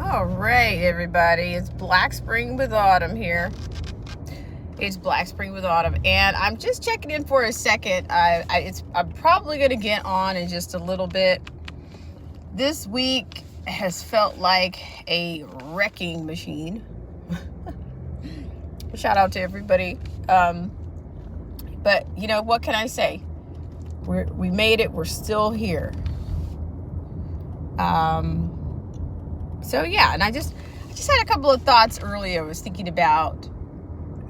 All right, everybody. It's Black Spring with Autumn here. It's Black Spring with Autumn, and I'm just checking in for a second. I'm probably going to get on in just a little bit. This week has felt like a wrecking machine. Shout out to everybody. But you know, what can I say? We made it. We're still here. So yeah, and I just had a couple of thoughts earlier. I was thinking about,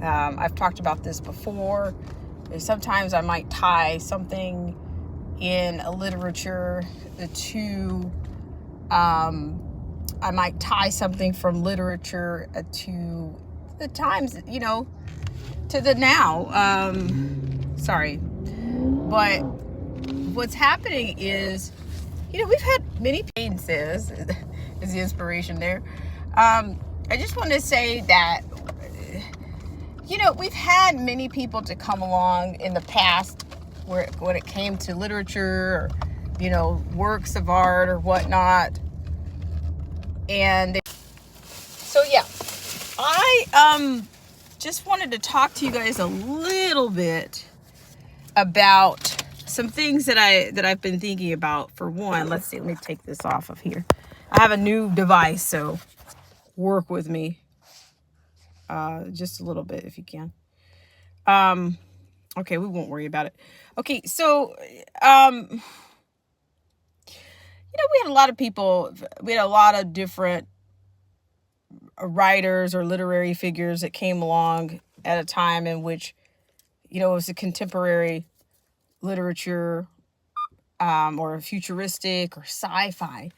I've talked about this before. Sometimes I might tie something in a literature to, I might tie something from literature to the times, you know, to the now. Sorry. But what's happening is, you know, we've had many pains, is the inspiration there. I just want to say that, you know, we've had many people to come along in the past when it came to literature or, you know, works of art or whatnot. And so, yeah, I just wanted to talk to you guys a little bit about some things that I've been thinking about. For one, let's see, let me take this off of here. I have a new device, so work with me just a little bit if you can. Okay, we won't worry about it. Okay, so you know, we had a lot of people, we had a lot of different writers or literary figures that came along at a time in which, you know, it was a contemporary literature, or futuristic or sci-fi.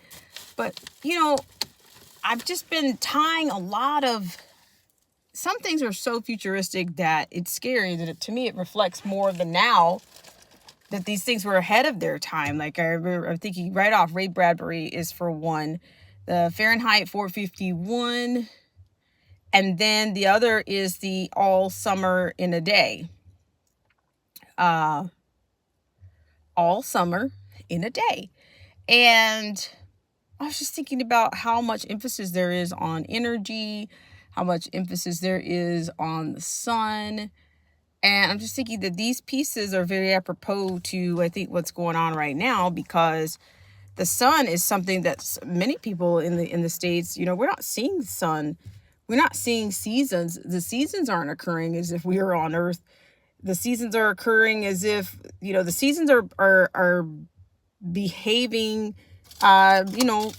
But, you know, I've just been tying a lot of, some things are so futuristic that it's scary, that to me it reflects more of the now, that these things were ahead of their time. Like I'm thinking right off, Ray Bradbury is for one, the Fahrenheit 451, and then the other is the All Summer in a Day. All Summer in a Day. And I was just thinking about how much emphasis there is on energy, how much emphasis there is on the sun. And I'm just thinking that these pieces are very apropos to, I think, what's going on right now, because the sun is something that many people in the States, you know, we're not seeing the sun. We're not seeing seasons. The seasons aren't occurring as if we were on Earth. The seasons are occurring as if, you know, the seasons are behaving, you know,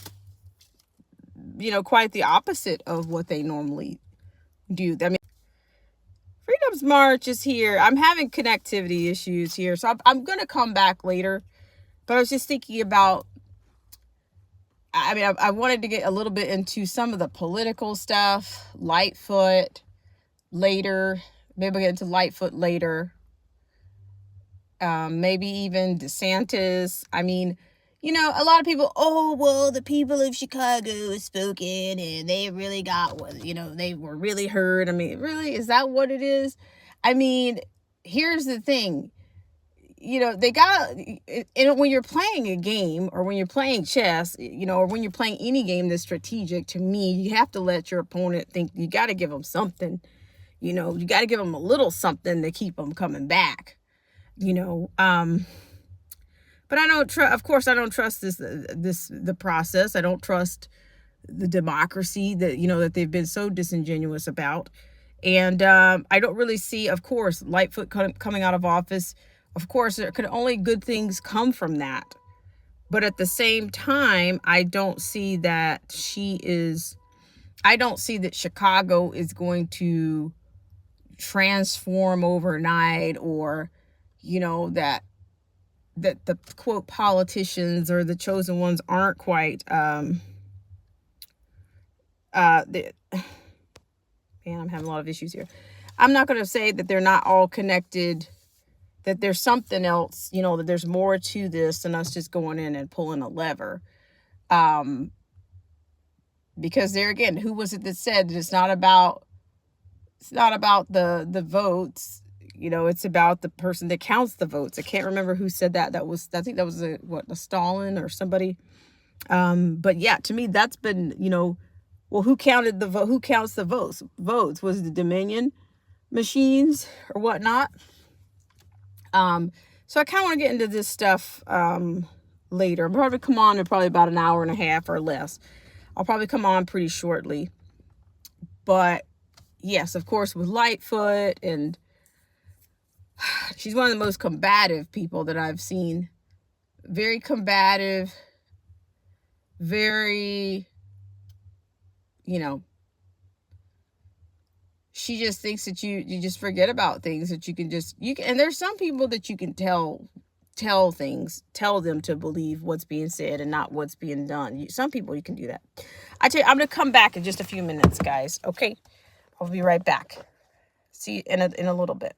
quite the opposite of what they normally do. I mean, Freedom's March is here. I'm having connectivity issues here, so I'm going to come back later. But I was just thinking about, I mean, I wanted to get a little bit into some of the political stuff, Lightfoot later. Maybe we'll get into Lightfoot later. Maybe even DeSantis. I mean, you know, a lot of people, oh, well, the people of Chicago spoken and they really got, you know, they were really heard. I mean, really, is that what it is? I mean, here's the thing. You know, they got, and when you're playing a game or when you're playing chess, you know, or when you're playing any game that's strategic, to me, you have to let your opponent think. You got to give them something, you know, you got to give them a little something to keep them coming back, you know. But I don't trust, of course, I don't trust the process. I don't trust the democracy that, you know, that they've been so disingenuous about. And I don't really see, of course, Lightfoot coming out of office. Of course, there could only good things come from that. But at the same time, I don't see that I don't see that Chicago is going to transform overnight, or, you know, that the quote politicians or the chosen ones aren't quite man, I'm having a lot of issues here. I'm not going to say that they're not all connected, that there's something else, you know, that there's more to this than us just going in and pulling a lever. Because there again, who was it that said that it's not about the votes? You know, it's about the person that counts the votes. I can't remember who said that. I think that was a Stalin or somebody. But yeah, to me, that's been, you know, well, who counted the vote? Who counts the votes? Was it the Dominion machines or whatnot? So I kind of want to get into this stuff later. I'll probably come on in probably about an hour and a half or less. I'll probably come on pretty shortly. But yes, of course, with Lightfoot, and she's one of the most combative people that I've seen. Very combative, very, you know, she just thinks that you just forget about things, that you can, and there's some people that you can tell them to believe what's being said and not what's being done. Some people you can do that. I tell you, I'm going to come back in just a few minutes, guys. Okay. I'll be right back. See you in a little bit.